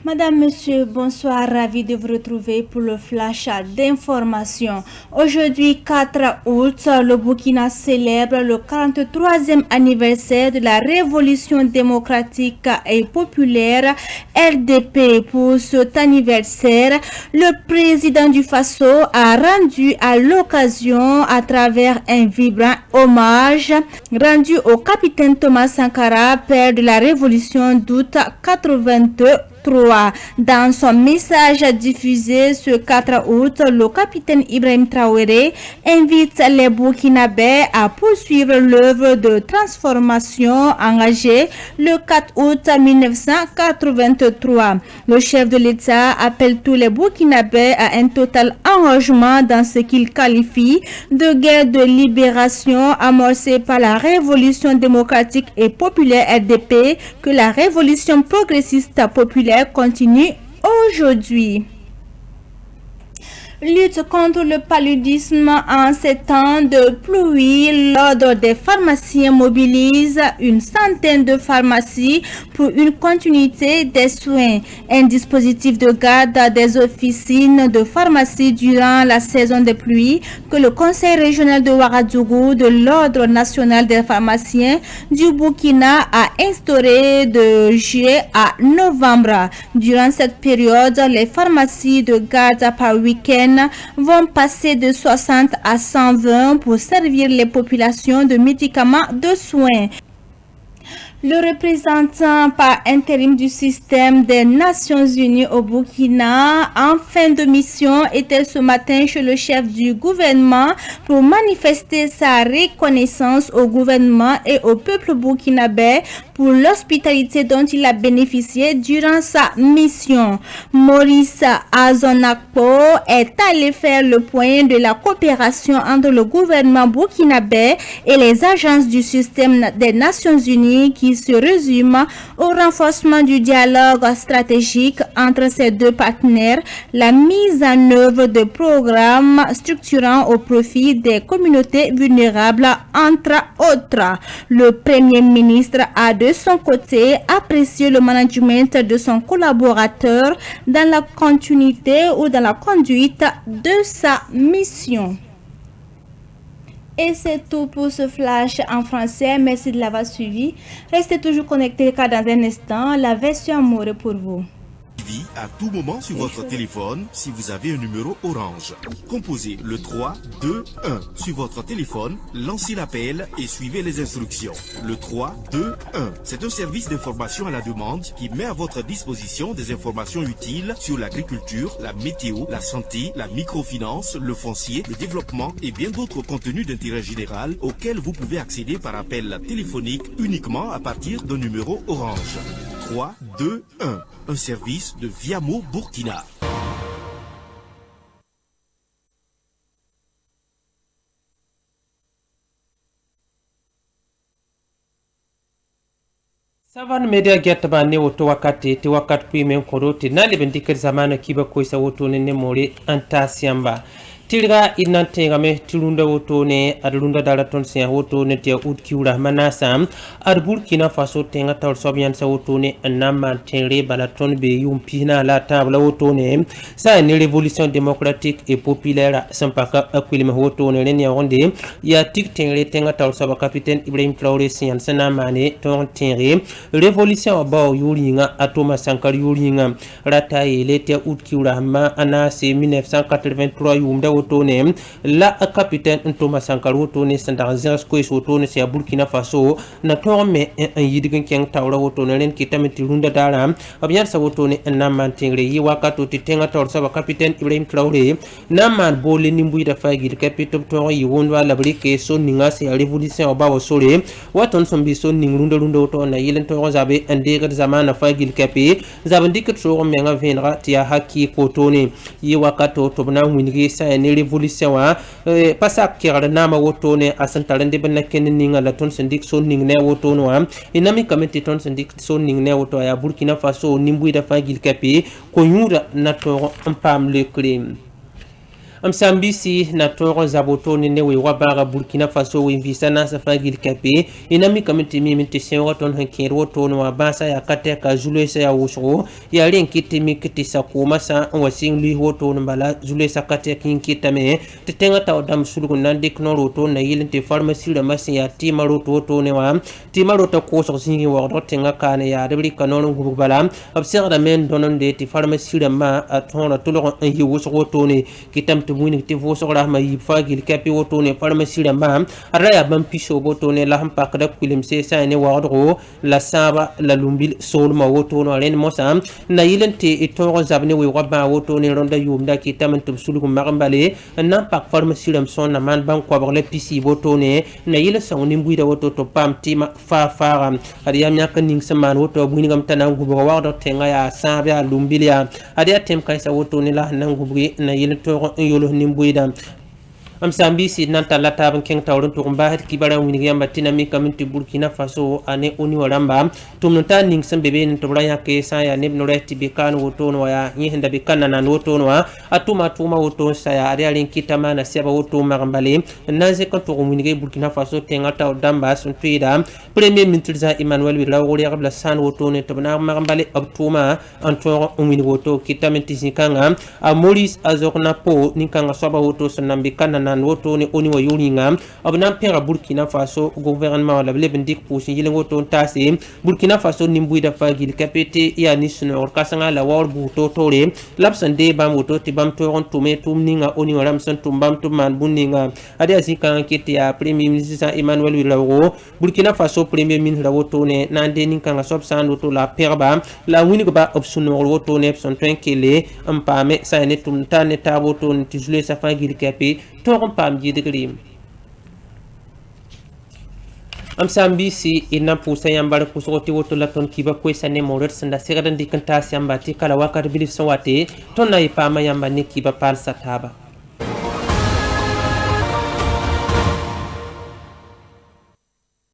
Madame, Monsieur, bonsoir, ravi de vous retrouver pour le flash d'information. Aujourd'hui, 4 août, le Burkina célèbre le 43e anniversaire de la Révolution démocratique et populaire RDP. Pour cet anniversaire, le président du Faso a rendu à l'occasion, à travers un vibrant hommage rendu au capitaine Thomas Sankara, père de la Révolution d'août 82. Dans son message diffusé ce 4 août, le capitaine Ibrahim Traoré invite les Burkinabés à poursuivre l'œuvre de transformation engagée le 4 août 1983. Le chef de l'État appelle tous les Burkinabés à un total engagement dans ce qu'il qualifie de guerre de libération amorcée par la Révolution démocratique et populaire RDP, que la Révolution progressiste populaire continue aujourd'hui. Lutte contre le paludisme en ces temps de pluie. L'ordre des pharmaciens mobilise une centaine de pharmacies pour une continuité des soins. Un dispositif de garde des officines de pharmacie durant la saison des pluies que le Conseil régional de Ouagadougou de l'Ordre national des pharmaciens du Burkina a instauré de juillet à novembre. Durant cette période, les pharmacies de garde par week-end vont passer de 60 à 120 pour servir les populations de médicaments de soins. Le représentant par intérim du système des Nations Unies au Burkina en fin de mission était ce matin chez le chef du gouvernement pour manifester sa reconnaissance au gouvernement et au peuple burkinabé pour l'hospitalité dont il a bénéficié durant sa mission. Maurice Azonakpo est allé faire le point de la coopération entre le gouvernement burkinabé et les agences du système des Nations Unies qui se résume au renforcement du dialogue stratégique entre ces deux partenaires, la mise en œuvre de programmes structurants au profit des communautés vulnérables, entre autres. Le Premier ministre a de son côté apprécié le management de son collaborateur dans la continuité ou dans la conduite de sa mission. Et c'est tout pour ce flash en français. Merci de l'avoir suivi. Restez toujours connectés car dans un instant, la version amour est pour vous. À tout moment sur votre téléphone si vous avez un numéro orange. Composez le 3 2 1 sur votre téléphone, lancez l'appel et suivez les instructions. Le 3 2 1, c'est un service d'information à la demande qui met à votre disposition des informations utiles sur l'agriculture, la météo, la santé, la microfinance, le foncier, le développement et bien d'autres contenus d'intérêt général auxquels vous pouvez accéder par appel téléphonique uniquement à partir d'un numéro orange. 3 2 1, un service de Viamo Burkina. Savan media get ba ne woto wakati ti wakati pime kodo ti nali bendikir zamana kiba koisa woto ne mori anta siamba tilga inante game tilunda woto ne adlunda dala ton sia woto ne te utkiura manasa ad Burkina Faso tenga tawr sobyan sa woto ne namma tenre bala ton be yumpina la table woto ne sa ne révolution démocratique et populaire sampaka akwilima woto ne len yonde ya tik tenre tenga tawr soba capitaine Ibrahim Traoré sian sanamane ton tenre révolution ba yuringa atoma sankar yuringa rataye lete utkiura ma anase 1983 yumda wotone la capitaine Thomas Sankara wotone sandar zas ko wotone se Burkina Faso na torme en yidigen ken tawra wotone len kitamiti runda dara abiyan sa wotone na mantingre yi wakato titenga tawra sa capitaine Ibrahim Traoré na man bole nimbu da fagir capitaine to yi wonwa la brike so ninga se révolution ba wasore waton sombi so ning runda woto na yilen to zabe ande zamana fagil kapi zabandikat so menga venra tia haki kotone yi wakato to bana wingi sa ne révolution wa pasak kira nama woto ne asantalande ben ken ninga la ton sendik so ning ne woto no am inami kamenti ton sendik so ning ne woto ya Burkina Faso nimbu da fagil kapi ko yura na to ampam le crime Msambisi na toro zaboto ne we wabara Burkina Faso we visana safagil kape inami kamiti minti sewa ton hankero ton wa basa ya kate ka zulesa ya usro ya lenkiti mikiti sakuma sa wasingli hoto mbala zulesa kate kinkita me tetenga ta odam sulugo nande knoro to na yilente pharmacie la masi ya timaro to ne wa timaro to ko so singi wa do tenga kane ya rebli kanon gubala observe men donon de ti pharmacie la ma atona to lo yi usro to ne kitam muni ti fo so rahma yi fagil kapi woto ne pharmacie la mam araya bam piso woto ne la hampa kada kulim se sa ne wadro la saba la lumbil sol ma woto no len mosam na yilente e to zabne we waba woto ne ronda yumda ki tamantum sulugo magambale na pak pharmacie lam son na man ban ko le pisi woto ne na yila sa ni mbuida woto to pam tima fa fara ariya nyaka ning saman woto buni ngam tanangu bo wado tenga ya saba lumbil ya ariya tem kaysa woto ne la nangu bui na yila to nimbuida Msambisi nanta lata ban keng tawron to mba het kibara wini yamba tinami kaminti Burkina Faso ane uni waramba tumnta ning sambebe nto braya ke sa ya nebno reti bikan woto no ya yihenda bikan na woto no atuma woto sa ya ari alin kitama na seba woto magambale naze kan to wini Burkina Faso tenga taw damba sun tuida premier ministre Emmanuel Wilawori abla san woto ne to na magambale abtuma anto wini woto kitamenti zinkanga a Maurice Azorna po ninkanga soba woto sanambikana na woto ne oni wa yuringa abna pera Burkina Faso gouvernement la bendik pousi yile woto tase Burkina Faso nimbuida fagil kapete ya nisno kasanga la war buto tore lapsande bam woto tibam toron tume tumninga oni wa ramsan tumbam tumman buninga ade azika kete ya premier ministre Emmanuel Wilawori Burkina Faso premier ministre woto ne nande ninkanga sobsan woto la perba la wini ba option woto ne son tenkele ampame sa ne tumtane taboto ne tizule sa fagil kape toron pam jidgrim Msambisi ina pusa yambara kusoti woto la ton kiba kwesa ne moret sanda segada ndikanta siambati kala wakar bilif sawate ton na ipama yamba ne kiba pal sataba